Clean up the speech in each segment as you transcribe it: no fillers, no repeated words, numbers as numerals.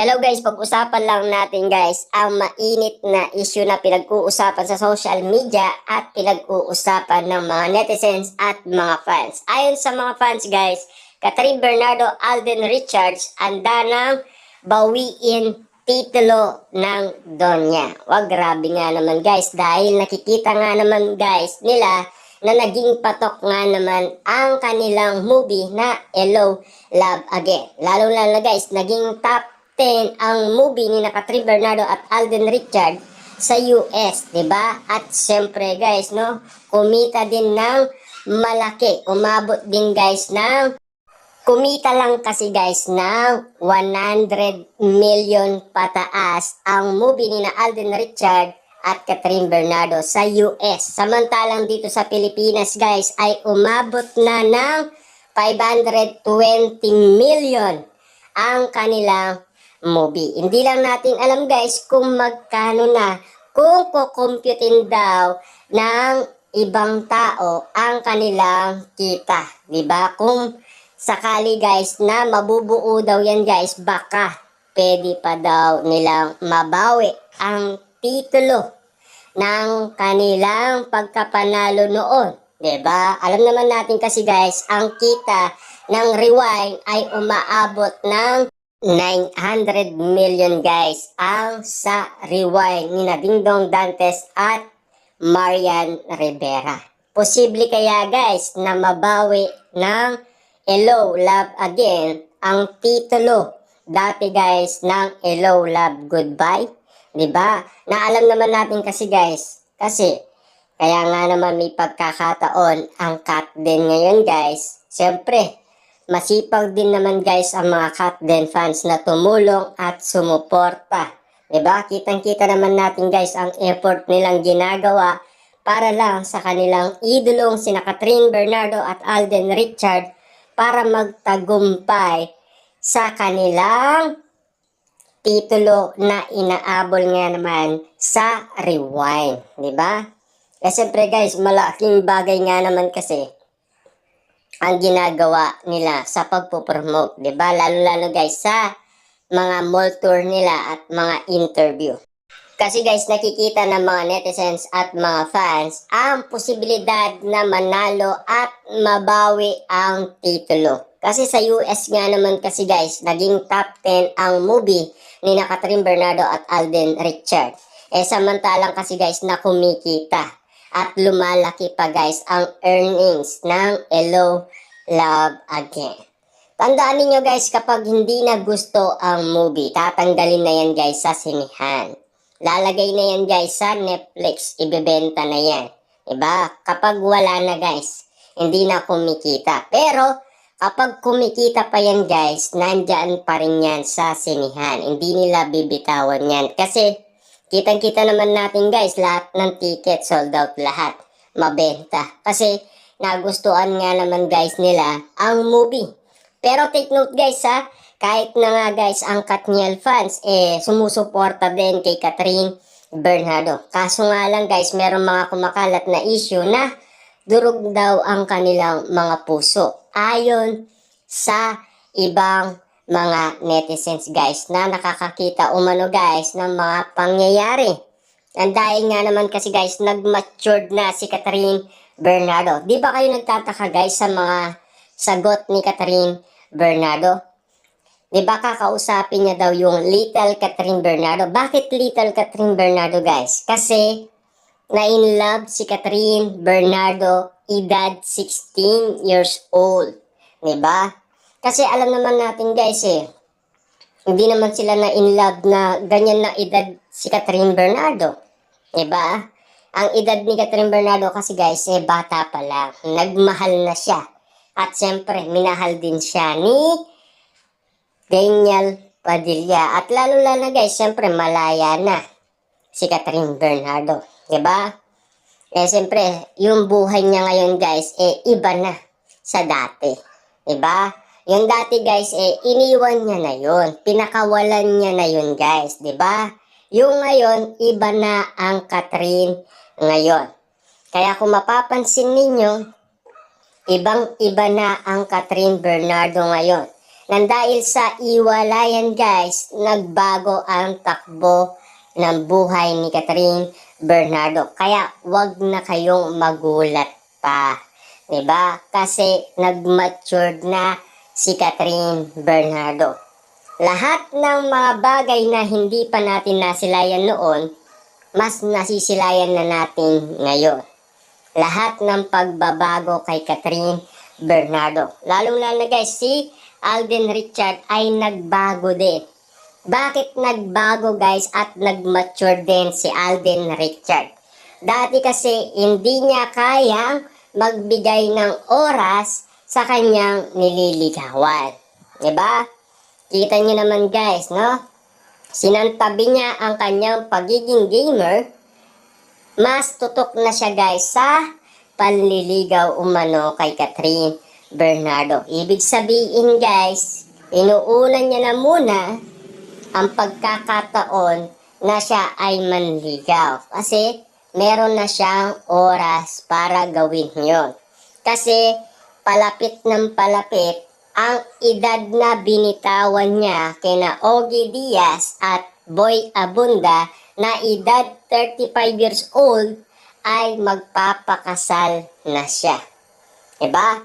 Hello guys, pag-usapan lang natin guys ang mainit na issue na pinag-uusapan sa social media at pinag-uusapan ng mga netizens at mga fans. Ayon sa mga fans guys, Catherine Bernardo, Alden Richards, anda ng bawiin titulo ng Donya. Wag, grabe nga naman guys dahil nakikita nga naman guys nila na naging patok nga naman ang kanilang movie na Hello, Love Again. Lalo guys, naging top 10 ang movie ni Catherine Bernardo at Alden Richards sa US, 'di ba? At syempre guys, no, kumita din ng malaki. Umabot din guys ng kumita lang kasi guys ng 100 million pataas ang movie ni Alden Richards at Catherine Bernardo sa US. Samantalang dito sa Pilipinas guys ay umabot na ng 520 million ang kanilang movie. Hindi lang natin alam guys kung magkano na kung kukumputin daw ng ibang tao ang kanilang kita. Diba? Kung sakali guys na mabubuo daw yan guys, baka pwede pa daw nilang mabawi ang titulo ng kanilang pagkapanalo noon. Diba? Alam naman natin kasi guys, ang kita ng Rewind ay umaabot ng 900 million guys ang sa Rewind ni Dingdong Dantes at Marian Rivera. Posible kaya guys na mabawi ng Hello, Love Again ang titulo dati guys ng Hello, Love, Goodbye? Diba? Na alam naman natin kasi guys, kasi kaya nga naman may pagkakataon ang cut din ngayon guys. Siyempre, masipag din naman guys ang mga Katden fans na tumulong at sumuporta. Diba? Kitang-kita naman natin guys ang effort nilang ginagawa para lang sa kanilang idolong sina Catherine Bernardo at Alden Richards para magtagumpay sa kanilang titulo na inaabol nga naman sa Rewind. Diba? Kasi siyempre guys, malaking bagay nga naman kasi ang ginagawa nila sa pagpo-promote, 'di ba? Lalo-lalo guys sa mga mall tour nila at mga interview. Kasi guys, nakikita ng mga netizens at mga fans ang posibilidad na manalo at mabawi ang titulo. Kasi sa US nga naman kasi guys, naging top 10 ang movie ni Catherine Bernardo at Alden Richards. Samantalang kasi guys na kumikita at lumalaki pa guys ang earnings ng Hello, Love Again. Tandaan niyo guys, kapag hindi na gusto ang movie, tatanggalin na yan guys sa sinihan. Lalagay na yan guys sa Netflix, ibebenta na yan. Diba? Kapag wala na guys, hindi na kumikita. Pero kapag kumikita pa yan guys, nandyan pa rin yan sa sinihan. Hindi nila bibitawan yan. Kasi kitang-kita naman natin guys, lahat ng ticket sold out lahat. Mabenta. Kasi nagustuhan nga naman guys nila ang movie. Pero take note guys ha, kahit na nga guys ang Katniel fans sumusuporta din kay Catherine Bernardo. Kaso nga lang guys, meron mga kumakalat na issue na durog daw ang kanilang mga puso. Ayon sa ibang mga netizens guys na nakakakita umano guys ng mga pangyayari. And dahil nga naman kasi guys, nag-matured na si Catherine Bernardo. Di ba kayo nagtataka guys sa mga sagot ni Catherine Bernardo? Di ba kakausapin niya daw yung Little Catherine Bernardo? Bakit Little Catherine Bernardo guys? Kasi na-in love si Catherine Bernardo, edad 16 years old. Di ba? Kasi alam naman natin guys hindi naman sila na in love na ganyan na edad si Catherine Bernardo. Diba? Ang edad ni Catherine Bernardo kasi guys, bata pa lang. Nagmahal na siya. At siyempre, minahal din siya ni Daniel Padilla. At lalo-lalo guys, siyempre malaya na si Catherine Bernardo. Diba? Siyempre, yung buhay niya ngayon guys, iba na sa dati. Diba? Yung dati guys, iniwan niya na yun. Pinakawalan niya na yun guys, di ba? Yung ngayon, iba na ang Catherine ngayon. Kaya kung mapapansin ninyo, ibang-iba na ang Catherine Bernardo ngayon. Nang dahil sa iwalayan guys, nagbago ang takbo ng buhay ni Catherine Bernardo. Kaya wag na kayong magulat pa. 'Di ba? Kasi nag-matured na si Catherine Bernardo. Lahat ng mga bagay na hindi pa natin nasilayan noon, mas nasisilayan na natin ngayon. Lahat ng pagbabago kay Catherine Bernardo. Lalong-lalo na guys, si Alden Richard ay nagbago din. Bakit nagbago guys at nag-mature din si Alden Richard? Dati kasi hindi niya kayang magbigay ng oras sa kanyang nililigawan. Diba? Kita niyo naman guys, no? Sinantabi niya ang kanyang pagiging gamer. Mas tutok na siya guys sa panliligaw umano kay Catherine Bernardo. Ibig sabihin guys, inuunan niya na muna ang pagkakataon na siya ay manligaw. Kasi meron na siyang oras para gawin yon. Kasi palapit ng palapit ang edad na binitawan niya kina Ogie Diaz at Boy Abunda na edad 35 years old ay magpapakasal na siya. Diba?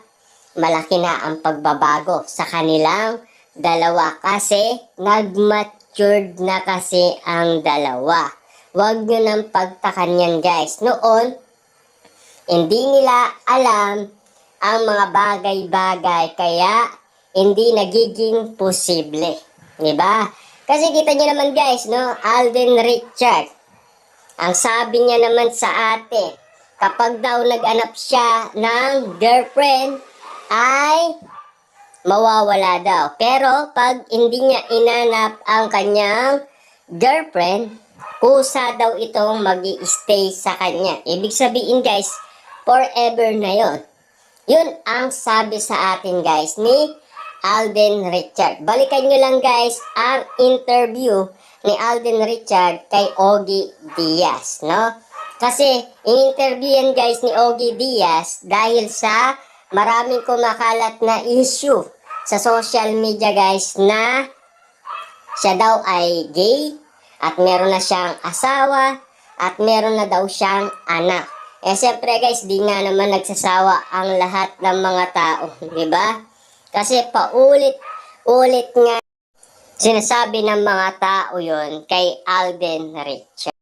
Malaki na ang pagbabago sa kanilang dalawa kasi nag-matured na kasi ang dalawa. Huwag nyo nang pagtakan yan guys. Noon, hindi nila alam ang mga bagay-bagay kaya hindi nagiging posible. Diba? Kasi kita nyo naman guys, no? Alden Richard. Ang sabi niya naman sa ate, kapag daw nag-anap siya ng girlfriend, ay mawawala daw. Pero pag hindi niya inanap ang kanyang girlfriend, kusa daw itong mag-i-stay sa kanya. Ibig sabihin guys, forever na yon. Yun ang sabi sa atin guys ni Alden Richard. Balikan nyo lang guys ang interview ni Alden Richard kay Ogie Diaz, no? Kasi in-interview yan guys ni Ogie Diaz dahil sa maraming kumakalat na issue sa social media guys na siya daw ay gay at meron na siyang asawa at meron na daw siyang anak. Eh siyempre guys, di nga naman nagsasawa ang lahat ng mga tao, di ba? Kasi paulit-ulit nga sinasabi ng mga tao yon kay Alden Richard.